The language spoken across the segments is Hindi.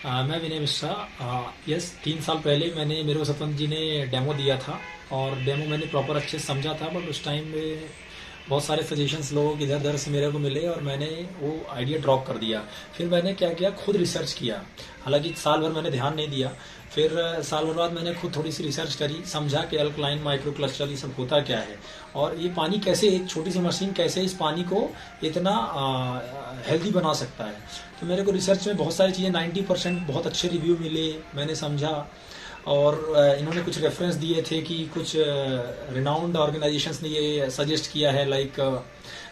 मैं विनय मिश्रा। यस, 3 साल पहले मैंने मेरे को सतवंत जी ने डेमो दिया था और डेमो मैंने प्रॉपर अच्छे से समझा था, बट उस टाइम में बहुत सारे सजेशंस लोगों के इधर उधर से मेरे को मिले और मैंने वो आइडिया ड्रॉप कर दिया। फिर मैंने क्या किया, खुद रिसर्च किया। हालांकि साल भर मैंने ध्यान नहीं दिया। फिर साल भर बाद मैंने खुद थोड़ी सी रिसर्च करी, समझा कि अल्कलाइन माइक्रो क्लस्टर ये सब होता क्या है और ये पानी कैसे, एक छोटी सी मशीन कैसे इस पानी को इतना हेल्दी बना सकता है। तो मेरे को रिसर्च में बहुत सारी चीज़ें 90% बहुत अच्छे रिव्यू मिले, मैंने समझा। और इन्होंने कुछ रेफरेंस दिए थे कि कुछ रिनाउंड ऑर्गेनाइजेशंस ने ये सजेस्ट किया है, लाइक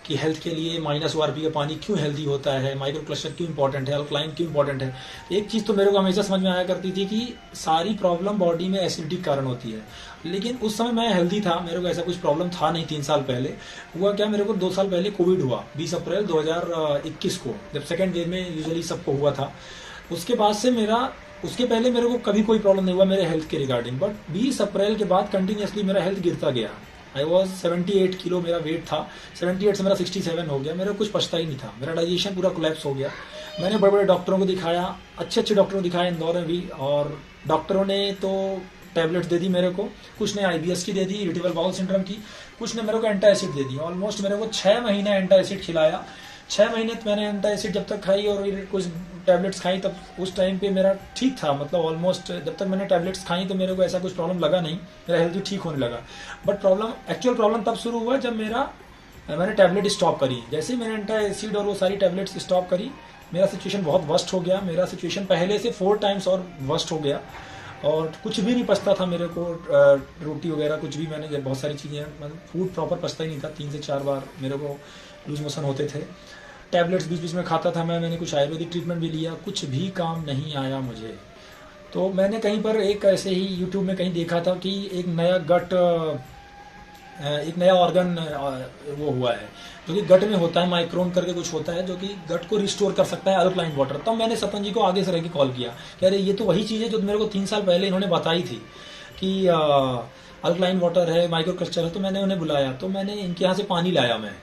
कि हेल्थ के लिए -ORP का पानी क्यों हेल्दी होता है, माइक्रो क्लस्टर क्यों इंपॉर्टेंट है, अल्कलाइन क्यों इंपॉर्टेंट है। एक चीज़ तो मेरे को हमेशा समझ में आया करती थी कि सारी प्रॉब्लम बॉडी में एसिडिटी के कारण होती है, लेकिन उस समय मैं हेल्दी था, मेरे को ऐसा कुछ प्रॉब्लम था नहीं। 3 साल पहले हुआ क्या, मेरे को 2 साल पहले कोविड हुआ 20 अप्रैल 2021 को, जब सेकेंड वेव में यूजुअली सबको हुआ था। उसके बाद से उसके पहले मेरे को कभी कोई प्रॉब्लम नहीं हुआ मेरे हेल्थ के रिगार्डिंग, बट 20 अप्रैल के बाद कंटिन्यूसली मेरा हेल्थ गिरता गया। आई वॉज 78 किलो मेरा वेट था, 78 से मेरा 67 हो गया। मेरा कुछ पछता ही नहीं था, मेरा डाइजेशन पूरा कोलैप्स हो गया। मैंने बड़े बड़े डॉक्टरों को दिखाया, अच्छे अच्छे डॉक्टरों को दिखाया इंदौर में भी, और डॉक्टरों ने तो टैबलेट्स दे दी मेरे को। कुछ ने IBS की दे दी, इरिटेबल बाउल सिंड्रोम की, कुछ ने मेरे को एंटा एसिड दे दी। ऑलमोस्ट मेरे को 6 महीने एंटा एसिड खिलाया। 6 महीने मैंने एंटा एसिड जब तक खाई और कुछ टैबलेट्स खाई, तब उस टाइम पे मेरा ठीक था। मतलब ऑलमोस्ट जब तक मैंने टैबलेट्स खाई तो मेरे को ऐसा कुछ प्रॉब्लम लगा नहीं, मेरा हेल्थ भी ठीक होने लगा। बट एक्चुअल प्रॉब्लम तब शुरू हुआ जब मैंने टैबलेट स्टॉप करी। जैसे ही मैंने एंटा एसिड और वो सारी टैबलेट्स स्टॉप करी, मेरा सिचुएशन बहुत वर्स्ट हो गया। मेरा सिचुएशन पहले से 4 टाइम्स और वर्स्ट हो गया और कुछ भी नहीं पचता था मेरे को। रोटी वगैरह कुछ भी, मैंने बहुत सारी चीज़ें, मतलब फूड प्रॉपर पचता ही नहीं था। 3 से 4 बार मेरे को लूज मोशन होते थे। टैबलेट्स बीच बीच में खाता था मैंने कुछ आयुर्वेदिक ट्रीटमेंट भी लिया, कुछ भी काम नहीं आया मुझे। तो मैंने कहीं पर एक ऐसे ही यूट्यूब में कहीं देखा था कि एक नया ऑर्गन वो हुआ है जो कि गट में होता है, माइक्रोन करके कुछ होता है जो कि गट को रिस्टोर कर सकता है, अल्कलाइन वाटर। तब मैंने सतन जी को आगे से रह के कॉल किया, कह रहे ये तो वही चीज़ है जो मेरे को 3 साल पहले इन्होंने बताई थी कि अल्कलाइन वाटर है, माइक्रो क्लस्टर है। तो मैंने उन्हें बुलाया, तो मैंने इनके यहाँ से पानी लाया मैं।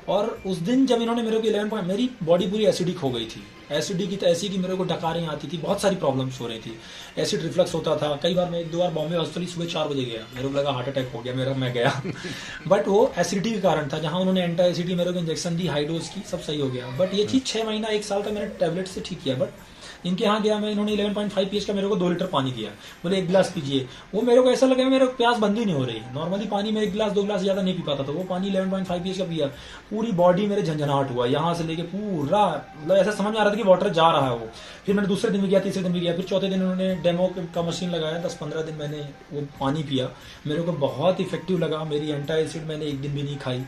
और उस दिन जब इन्होंने मेरे को 11 पॉइंट, मेरी बॉडी पूरी एसिडिक हो गई थी। एसिडिक की तो ऐसी कि मेरे को डकारें आती थी, बहुत सारी प्रॉब्लम्स हो रही थी। एसिड रिफ्लक्स होता था कई बार। मैं 1-2 बार बॉम्बे हॉस्पिटल सुबह 4 बजे गया, मेरे को लगा हार्ट अटैक हो गया मेरा, मैं गया बट वो एसिडिटी के कारण था। जहाँ उन्होंने एंटा एसिडी मेरे को इंजेक्शन दी, हाई डोज की, सब सही हो गया। बट ये चीज़ 6 महीना 1 साल तक मैंने टैबलेट से ठीक किया। बट इनके यहाँ गया मैं, इन्होंने 11.5 pH का मेरे को 2 लीटर पानी दिया, बोले 1 गिलास पीजिए। वो मेरे को ऐसा लगा मेरे प्यास बंद ही नहीं हो रही। नॉर्मली पानी में 1 गिलास 2 गिलास ज़्यादा नहीं पी पाता था, वो पानी 11.5 pH का पिया। पूरी बॉडी मेरे झंझनाहट हुआ, यहाँ से लेके पूरा, मतलब ऐसा समझ में आ रहा था कि वाटर जा रहा है वो। फिर मैंने दूसरे दिन भी किया, तीसरे दिन भी किया, फिर चौथे दिन उन्होंने डेमो का मशीन लगाया। 10-15 दिन मैंने वो पानी पिया, मेरे को बहुत इफेक्टिव लगा। मेरी एंटा एसिड मैंने एक दिन भी नहीं खाई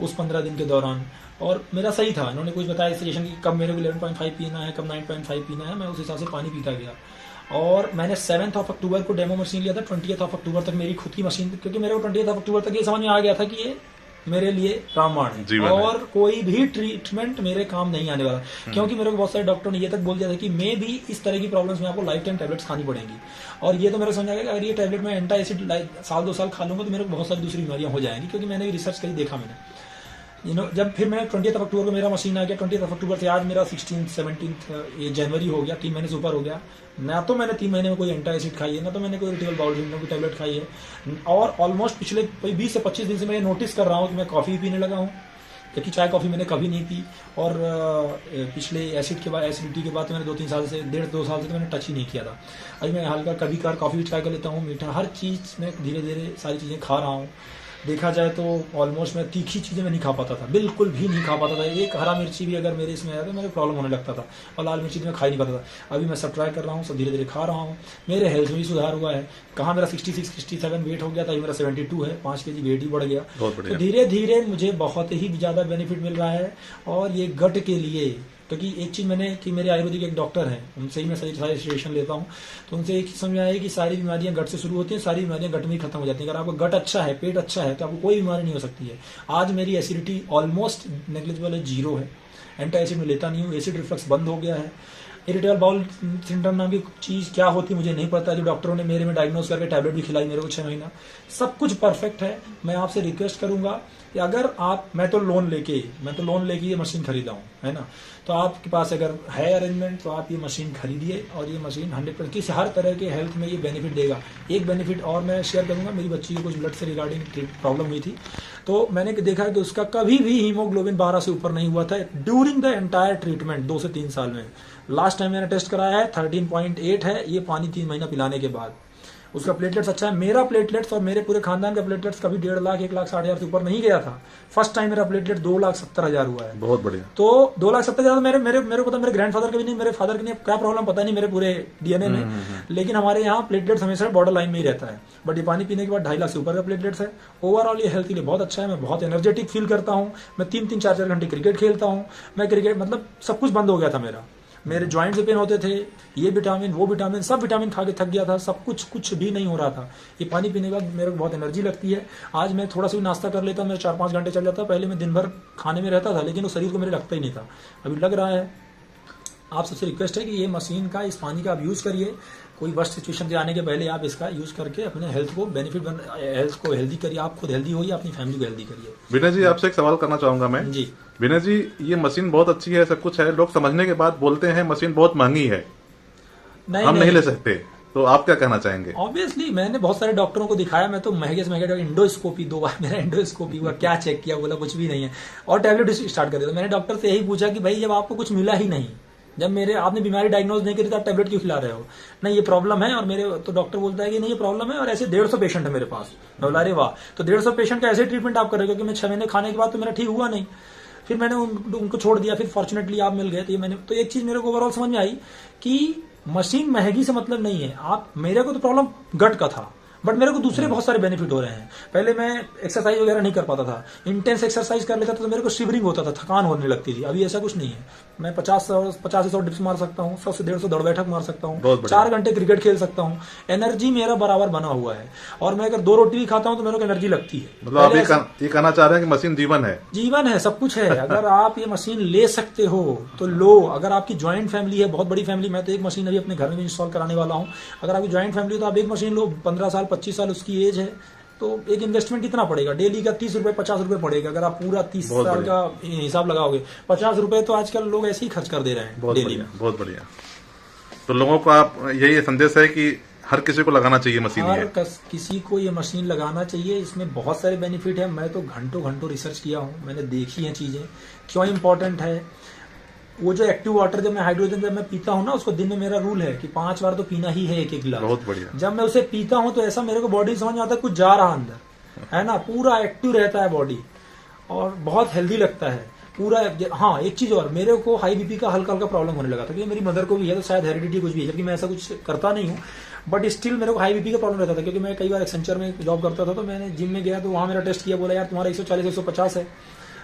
उस 15 दिन के दौरान, और मेरा सही था। इन्होंने कुछ बताया सजेशन कि कब मेरे को 11.5 पीना है, कब 9.5 पीना है, मैं उस हिसाब से पानी पीता गया। और मैंने 7 अक्टूबर को डेमो मशीन लिया था। 20 अक्टूबर तक मेरी खुद की मशीन, क्योंकि मेरे को 20 अक्टूबर तक ये समझ में आ गया था कि ये मेरे लिए रामबाण है और कोई भी ट्रीटमेंट मेरे काम नहीं आने वाला। क्योंकि मेरे को बहुत सारे डॉक्टरों ने ये तक बोल दिया था कि मे भी इस तरह की प्रॉब्लम्स में आपको लाइफ टाइम टैबलेट्स खानी पड़ेंगी। और ये तो मेरे को समझ आ गया कि अगर ये टैबलेट मैं एंटा एसिड साल 2 साल खा लूंगा तो मेरे को बहुत सारी दूसरी बीमारियां हो जाएंगी, क्योंकि मैंने भी रिसर्च करी, देखा मैंने। जब फिर मैं 20 अक्टूबर को मेरा मशीन आ गया, 20 अक्टूबर से आज मेरा 16-17 ये जनवरी हो गया, 3 महीने से ऊपर हो गया। ना तो मैंने 3 महीने में कोई एंटा एसिड खाई है, ना तो मैंने कोई इरिटेबल बाउल सिंड्रोम की टैबलेट खाई है। और ऑलमोस्ट पिछले 20 से 25 दिन से मैं नोटिस कर रहा हूँ कि मैं कॉफ़ी पीने लगा हूँ, क्योंकि चाय कॉफ़ी मैंने कभी नहीं पी। और पिछले एसिडिटी के बाद तो मैंने 2-3 साल से, 1.5-2 साल से तो मैंने टच ही नहीं किया था। अभी मैं हल्का कभी कभार कॉफ़ी ट्राई कर लेता हूँ, मीठा, हर चीज़ में धीरे धीरे सारी चीज़ें खा रहा हूँ। देखा जाए तो ऑलमोस्ट मैं तीखी चीज़ें मैं नहीं खा पाता था, बिल्कुल भी नहीं खा पाता था। एक हरा मिर्ची भी अगर मेरे इसमें आया तो मेरे प्रॉब्लम होने लगता था, और लाल मिर्ची मैं खा ही नहीं पाता था। अभी मैं सब ट्राई कर रहा हूँ, सब धीरे धीरे खा रहा हूँ। मेरे हेल्थ में भी सुधार हुआ है। कहाँ मेरा 66-67 वेट हो गया था, अभी मेरा 72 है, 5 kg वेट ही बढ़ गया। तो धीरे धीरे मुझे बहुत ही ज़्यादा बेनिफिट मिल रहा है। और ये गट के लिए, क्योंकि एक चीज़ मैंने कि मेरे आयुर्वेदिक एक डॉक्टर हैं, उनसे ही मैं सारी सजेशन लेता हूँ, तो उनसे एक चीज़ समझ में आया कि सारी बीमारियां गट से शुरू होती हैं, सारी बीमारियां गट में ही खत्म हो जाती हैं। अगर आपका गट अच्छा है, पेट अच्छा है, तो आपको कोई बीमारी नहीं हो सकती है। आज मेरी एसिडिटी ऑलमोस्ट नेग्लिजिबल है, 0 है। एंटा एसिड में लेता नहीं हूँ, एसिड रिफ्लक्स बंद हो गया है। इरिटेबल बाउल सिंड्रोम नाम की चीज क्या होती मुझे नहीं पता, जो डॉक्टरों ने मेरे में डायग्नोज करके टैबलेट भी खिलाई मेरे को 6 महीना, सब कुछ परफेक्ट है। मैं आपसे रिक्वेस्ट करूंगा कि अगर आप, मैं तो लोन लेके ये मशीन खरीदा हूँ, है ना, तो आपके पास अगर है अरेंजमेंट तो आप ये मशीन खरीदिए, और ये मशीन 100% किसी हर तरह के हेल्थ में ये बेनिफिट देगा। एक बेनिफिट और मैं शेयर करूंगा, मेरी बच्ची को कुछ ब्लड से रिगार्डिंग प्रॉब्लम हुई थी, तो मैंने देखा कि उसका कभी भी हीमोग्लोबिन 12 से ऊपर नहीं हुआ था ड्यूरिंग द एंटायर ट्रीटमेंट 2 से 3 साल में। लास्ट टाइम मैंने टेस्ट कराया है 13.8 है, ये पानी 3 महीना पिलाने के बाद। उसका प्लेटलेट्स अच्छा है, मेरा प्लेटलेट्स और मेरे पूरे खानदान का प्लेटलेट्स कभी 1.5 लाख 1,60,000 से ऊपर नहीं गया था। फर्स्ट टाइम मेरा प्लेटलेट 2,70,000 हुआ है। बहुत बढ़िया। तो 2,70,000 मेरे को तो मेरे ग्रैंडफादर के भी नहीं, मेरे फादर के नहीं, क्या प्रॉब्लम पता नहीं मेरे पूरे डीएनए में, लेकिन हमारे यहाँ प्लेटलेट्स हमेशा बॉर्डर लाइन में ही रहता है। बट ये पानी पीने के बाद 2.5 लाख से ऊपर का प्लेटलेट्स है। ओवरऑल ये हेल्थ के लिए बहुत अच्छा है। मैं बहुत एनर्जेटिक फील करता हूँ। मैं 3-3 4-4 घंटे क्रिकेट खेलता हूँ। मैं क्रिकेट मतलब सब कुछ बंद हो गया था मेरा, मेरे ज्वाइंट से पेन होते थे, ये विटामिन वो विटामिन सब विटामिन खा के थक गया था, सब कुछ भी नहीं हो रहा था। ये पानी पीने के बाद मेरे को बहुत एनर्जी लगती है। आज मैं थोड़ा सा भी नाश्ता कर लेता, मेरे 4-5 घंटे चल जाता। पहले मैं दिन भर खाने में रहता था, लेकिन वो शरीर को मेरे लगता ही नहीं था, अभी लग रहा है। आप सबसे रिक्वेस्ट है कि ये मशीन का, इस पानी का आप यूज करिए। कोई वर्स्ट सिचुएशन से आने के पहले आप इसका यूज करके अपने हेल्थ को हेल्थ को हेल्दी करिए। आप खुद हेल्दी होइए, अपनी फैमिली को हेल्दी करिए। विनय जी, आपसे एक सवाल करना चाहूंगा मैं। जी विनय जी, ये मशीन बहुत अच्छी है, सब कुछ है, लोग समझने के बाद बोलते हैं मशीन बहुत महंगी है, हम नहीं ले सकते, तो आप क्या कहना चाहेंगे? ऑब्वियसली मैंने बहुत सारे डॉक्टरों को दिखाया, मैं तो महंगे से महंगे इंडोस्कोपी 2 बार मेरा इंडोस्कोपी हुआ, क्या चेक किया, बोला कुछ भी नहीं है, और टैबलेट स्टार्ट कर दिया। मैंने डॉक्टर से यही पूछा कि भाई जब आपको कुछ मिला ही नहीं, जब मेरे आपने बीमारी डायग्नोज नहीं करी तो आप टैबलेट क्यों खिला रहे हो? नहीं ये प्रॉब्लम है, और मेरे तो डॉक्टर बोलता है कि नहीं ये प्रॉब्लम है, और ऐसे 150 पेशेंट है मेरे पास। मैं बोला अरे वाह, तो 150 पेशेंट का ऐसे ट्रीटमेंट आप कर रहे हो? क्योंकि मैं 6 महीने खाने के बाद तो मेरा ठीक हुआ नहीं। फिर मैंने उनको छोड़ दिया, फिर फॉर्चुनेटली आप मिल गए। तो एक चीज मेरे को ओवरऑल समझ में आई कि मशीन महंगी से मतलब नहीं है। आप, मेरे को तो प्रॉब्लम गट का था, बट मेरे को दूसरे बहुत सारे बेनिफिट हो रहे हैं। पहले मैं एक्सरसाइज वगैरह नहीं कर पाता था, इंटेंस एक्सरसाइज कर लेता था तो मेरे को शिवरिंग होता था, थकान होने लगती थी। अभी ऐसा कुछ नहीं है, मैं 50 से 100 डिप्स मार सकता हूँ, 100 से 150 दौड़ बैठक मार सकता हूँ, 4 घंटे क्रिकेट खेल सकता हूँ। एनर्जी मेरा बराबर बना हुआ है, और मैं अगर 2 रोटी भी खाता हूँ तो मेरे को एनर्जी लगती है। मतलब आप ये कहना चाह रहे हैं कि मशीन जीवन है? जीवन है, सब कुछ है। अगर आप ये मशीन ले सकते हो तो लो। अगर आपकी ज्वाइंट फैमिली है, बहुत बड़ी फैमिली, मैं तो एक मशीन अभी अपने घर में इंस्टॉल कराने वाला हूँ। अगर आपकी ज्वाइंट फैमिली हो तो आप एक मशीन लो, 15 साल 25 साल उसकी एज है, तो एक इन्वेस्टमेंट कितना पड़ेगा? डेली का 30 रुपए 50 रुपए पड़ेगा। अगर आप पूरा 30 साल का हिसाब लगाओगे, 50 रुपए तो आजकल लोग ऐसे ही खर्च कर दे रहे हैं डेली में। बहुत बढ़िया। तो लोगों को आप यही संदेश है कि हर किसी को लगाना चाहिए मशीन? हर किसी को ये मशीन लगाना चाहिए। इसमें बहुत सारे बेनिफिट है। मैं तो घंटों रिसर्च किया हूँ, मैंने देखी है चीजें क्यों इंपॉर्टेंट है। वो जो एक्टिव वाटर जब मैं हाइड्रोजन जब मैं पीता हूँ ना, उसको दिन में मेरा रूल है कि 5 बार तो पीना ही है, एक गिलास। बहुत बढ़िया। जब मैं उसे पीता हूँ तो ऐसा मेरे को बॉडी समझ में आता है कुछ जा रहा अंदर, है ना, पूरा एक्टिव रहता है बॉडी, और बहुत हेल्दी लगता है पूरा। हाँ, एक चीज और, मेरे को हाई बीपी का हल्का प्रॉब्लम होने लगा था, क्योंकि मेरी मदर को भी है, तो शायद हेरिडिटी कुछ भी है, जबकि मैं ऐसा कुछ करता नहीं हूँ, बट स्टिल मेरे को हाई बीपी का प्रॉब्लम रहता था। क्योंकि मैं कई बार एक्सेंचर में जॉब करता था, तो मैंने जिम में गया तो वहां मेरा टेस्ट किया, बोला यार तुम्हारा 140-150 है,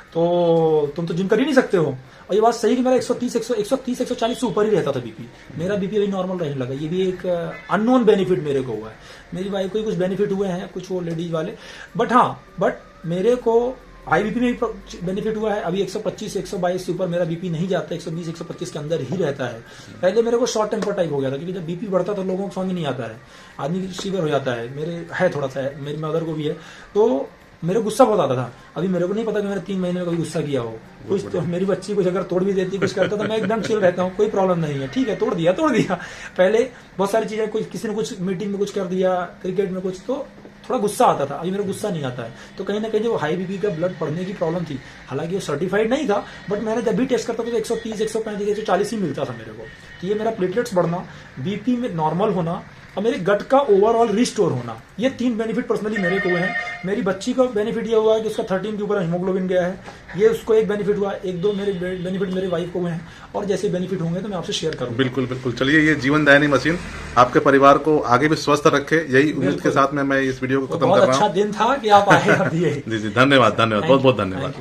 तो तुम तो जिम कर ही नहीं सकते हो। और ये बात सही कि मेरा 130-140 से ऊपर ही रहता था बीपी। मेरा बीपी अभी नॉर्मल रहने लगा। ये भी एक अननोन बेनिफिट मेरे को हुआ है। मेरी वाइफ को कुछ बेनिफिट हुए हैं, कुछ वो लेडीज वाले, बट मेरे को हाई बीपी में भी बेनिफिट हुआ है। अभी 125-122 से ऊपर मेरा बीपी नहीं जाता, 120-125 के अंदर ही रहता है। पहले मेरे को शॉर्ट टेम्पर टाइप हो गया था, क्योंकि जब बीपी बढ़ता तो लोगों को समझ नहीं आता है, आदमी शिवर हो जाता है। मेरे है थोड़ा सा, मेरी मदर को भी है, तो मेरे गुस्सा बहुत आता था। अभी मेरे को नहीं पता कि मैंने 3 महीने में कभी गुस्सा किया हो। कुछ तो मेरी बच्ची कुछ अगर तोड़ भी देती, कुछ करता, तो मैं एकदम चिल रहता हूँ, कोई प्रॉब्लम नहीं है, ठीक है, तोड़ दिया। पहले बहुत सारी चीजें, कुछ किसी ने कुछ मीटिंग में कुछ कर दिया, क्रिकेट में कुछ, तो थोड़ा गुस्सा आता था। अभी मेरा गुस्सा नहीं आता है। तो कहीं ना कहीं जो हाई बीपी का ब्लड बढ़ने की प्रॉब्लम थी, हालांकि वो सर्टिफाइड नहीं था, बट मैंने जब भी टेस्ट करता था तो 130-135-140 ही मिलता था मेरे को। तो ये मेरा प्लेटलेट्स बढ़ना, बीपी में नॉर्मल होना, और मेरे गट का ओवरऑल रिस्टोर होना, ये 3 बेनिफिट पर्सनली मेरे को हुए हैं। मेरी बच्ची को बेनिफिट ये हुआ है कि उसका 13 के ऊपर हीमोग्लोबिन गया है, ये उसको एक बेनिफिट हुआ। 1-2 मेरे बेनिफिट मेरे वाइफ को हुए हैं, और जैसे बेनिफिट होंगे तो मैं आपसे शेयर करूंगा। बिल्कुल। चलिए, ये जीवनदायिनी मशीन आपके परिवार को आगे भी स्वस्थ रखे, यही उम्मीद के साथ में मैं इस वीडियो को खत्म कर रहा हूँ। अच्छा दिन था कि आप आए। जी, धन्यवाद, बहुत धन्यवाद।